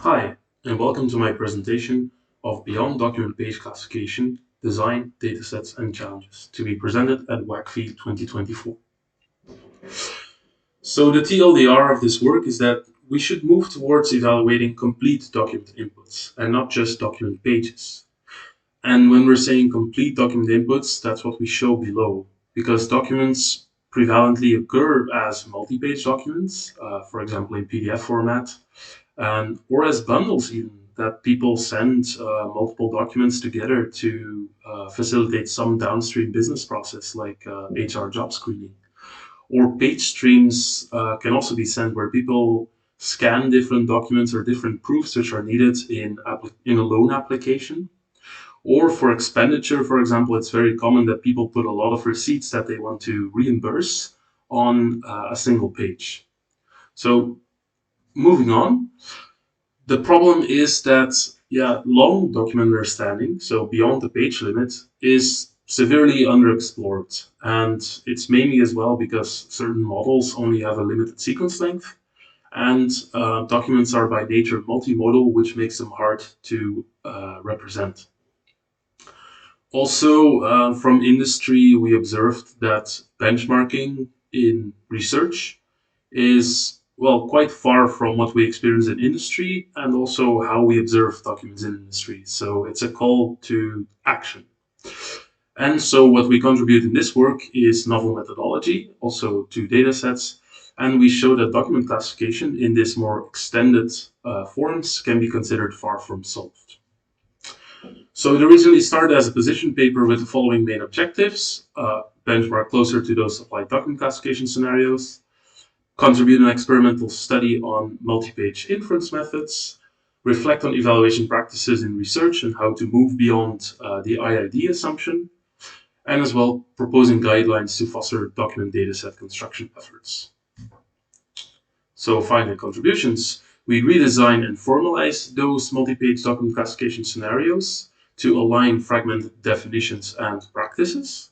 Hi, and welcome to my presentation of Beyond Document Page Classification, Design, Datasets, and Challenges, to be presented at WACFE 2024. So the TLDR of this work is that we should move towards evaluating complete document inputs and not just document pages. And when we're saying complete document inputs, that's what we show below, because documents prevalently occur as multi-page documents, for example in PDF format, or as bundles even, that people send multiple documents together to facilitate some downstream business process like HR job screening. Or page streams can also be sent where people scan different documents or different proofs which are needed in a loan application. Or for expenditure, for example, it's very common that people put a lot of receipts that they want to reimburse on a single page. So moving on, the problem is that long document understanding, so beyond the page limit, is severely underexplored. And it's mainly as well because certain models only have a limited sequence length, and documents are by nature multimodal, which makes them hard to represent. Also, from industry, we observed that benchmarking in research is, well, quite far from what we experience in industry and also how we observe documents in industry. So it's a call to action. And so what we contribute in this work is novel methodology, also to data sets, and we show that document classification in this more extended forms can be considered far from solved. So it originally started as a position paper with the following main objectives: benchmark closer to those applied document classification scenarios, contribute an experimental study on multi-page inference methods, reflect on evaluation practices in research and how to move beyond the IID assumption, and as well proposing guidelines to foster document dataset construction efforts. So final contributions. We redesign and formalize those multi-page document classification scenarios to align fragmented definitions and practices.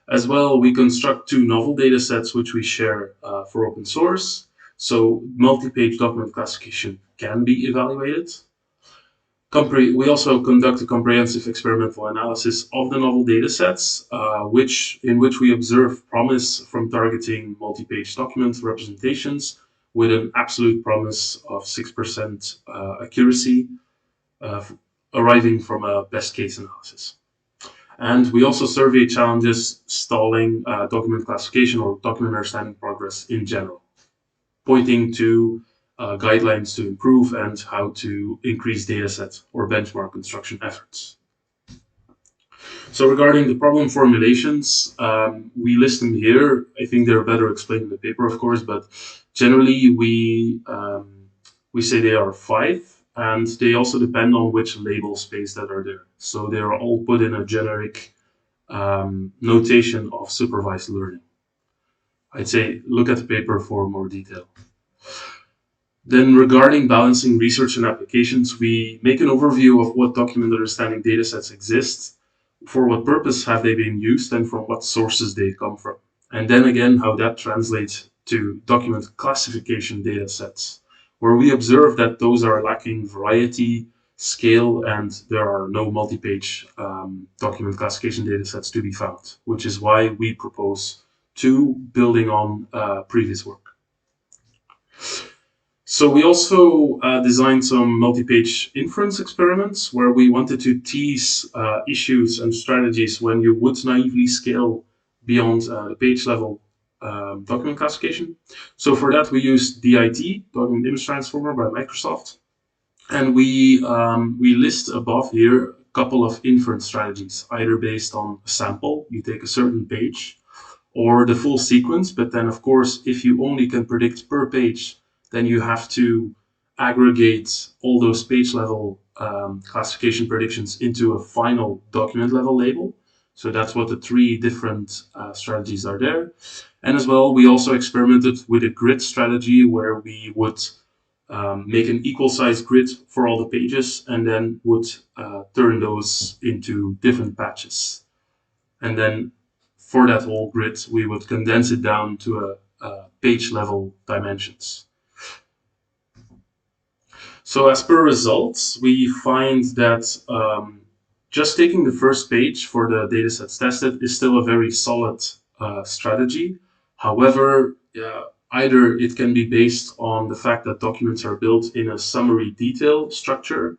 As well, we construct two novel data sets which we share for open source, so multi-page document classification can be evaluated. We also conduct a comprehensive experimental analysis of the novel data sets, in which we observe promise from targeting multi-page document representations with an absolute promise of 6% accuracy, arriving from a best case analysis. And we also survey challenges stalling document classification or document understanding progress in general, pointing to guidelines to improve and how to increase dataset or benchmark construction efforts. So regarding the problem formulations, we list them here. I think they're better explained in the paper, of course, but generally we say they are 5. And they also depend on which label space that are there. So they are all put in a generic notation of supervised learning. I'd say look at the paper for more detail. Then regarding balancing research and applications, we make an overview of what document understanding datasets exist, for what purpose have they been used, and from what sources they come from. And then again, how that translates to document classification datasets, where we observe that those are lacking variety, scale, and there are no multi-page document classification datasets to be found, which is why we propose 2 building on previous work. So we also designed some multi-page inference experiments where we wanted to tease issues and strategies when you would naively scale beyond the page level document classification. So for that we used DIT, Document Image Transformer by Microsoft, and we list above here a couple of inference strategies, either based on a sample, you take a certain page, or the full sequence, but then of course if you only can predict per page, then you have to aggregate all those page level classification predictions into a final document level label. So that's what the 3 different strategies are there. And as well, we also experimented with a grid strategy where we would make an equal size grid for all the pages and then would turn those into different patches. And then for that whole grid, we would condense it down to a page level dimensions. So as per results, we find that just taking the first page for the datasets tested is still a very solid strategy. However, either it can be based on the fact that documents are built in a summary detail structure,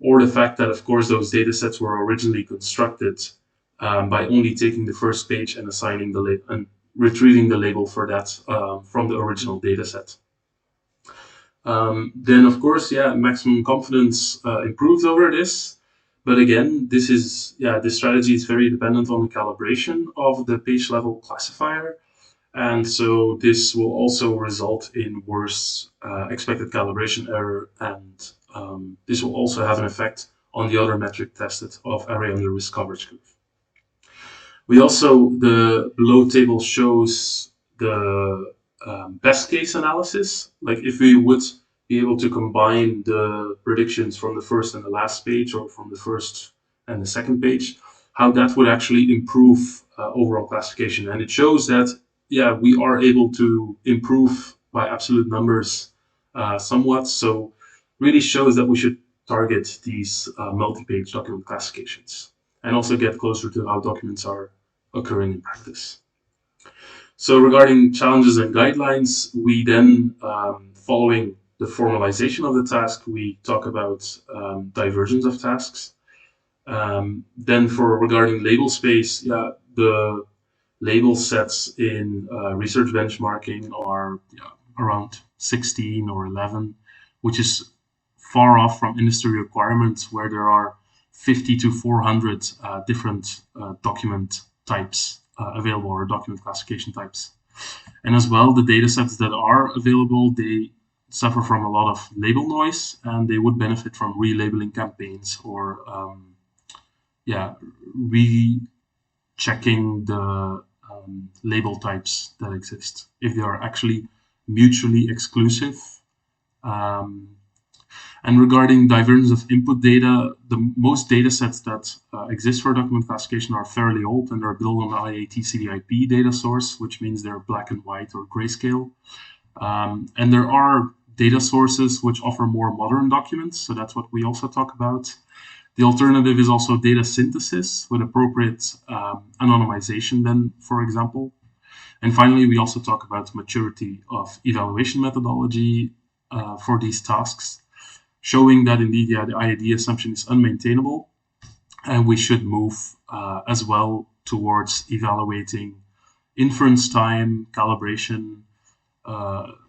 or the fact that, of course, those datasets were originally constructed by only taking the first page and assigning the label and retrieving the label for that from the original dataset. Then, of course, maximum confidence improves over this. But again, this strategy is very dependent on the calibration of the page level classifier. And so this will also result in worse expected calibration error, and this will also have an effect on the other metric tested of area under risk coverage curve. We also, the below table shows the best case analysis. Like if we would be able to combine the predictions from the first and the last page, or from the first and the second page, how that would actually improve overall classification. And it shows that, we are able to improve by absolute numbers somewhat. So really shows that we should target these multi-page document classifications and also get closer to how documents are occurring in practice. So regarding challenges and guidelines, we then, following the formalization of the task, we talk about divergence of tasks. Then regarding label space, the label sets in research benchmarking are around 16 or 11, which is far off from industry requirements where there are 50 to 400 different document types available, or document classification types. And as well, the data sets that are available, they suffer from a lot of label noise, and they would benefit from relabeling campaigns, or rechecking the label types that exist, if they are actually mutually exclusive. And regarding divergence of input data, the most data sets that exist for document classification are fairly old, and they're built on the IAT CDIP data source, which means they're black and white or grayscale. And there are data sources which offer more modern documents, so that's what we also talk about. The alternative is also data synthesis with appropriate anonymization then, for example. And finally, we also talk about maturity of evaluation methodology for these tasks, showing that indeed, the IAD assumption is unmaintainable, and we should move as well towards evaluating inference time, calibration,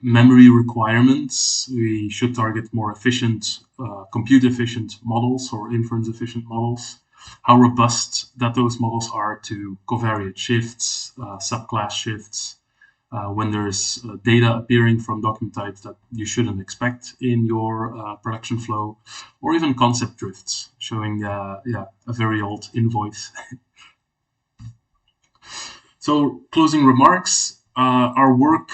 memory requirements. We should target more efficient, compute-efficient models, or inference-efficient models. How robust that those models are to covariate shifts, subclass shifts, when there's data appearing from document types that you shouldn't expect in your production flow, or even concept drifts, showing a very old invoice. So closing remarks, our work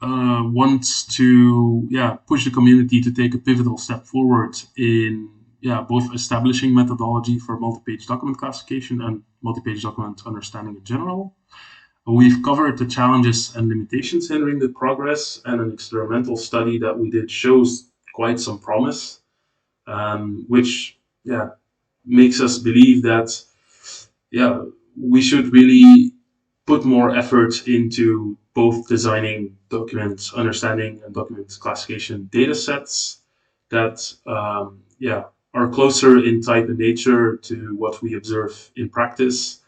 wants to push the community to take a pivotal step forward in both establishing methodology for multi-page document classification and multi-page document understanding in general. We've covered the challenges and limitations hindering the progress, and an experimental study that we did shows quite some promise, which makes us believe that we should really put more effort into both designing document understanding and document classification data sets that are closer in type and nature to what we observe in practice,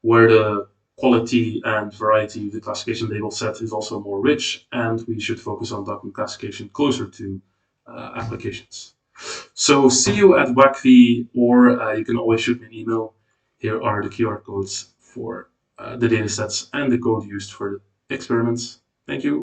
where the quality and variety of the classification label set is also more rich, and we should focus on document classification closer to applications. So see you at WACV, or you can always shoot me an email. Here are the QR codes for the data sets and the code used for the experiments. Thank you.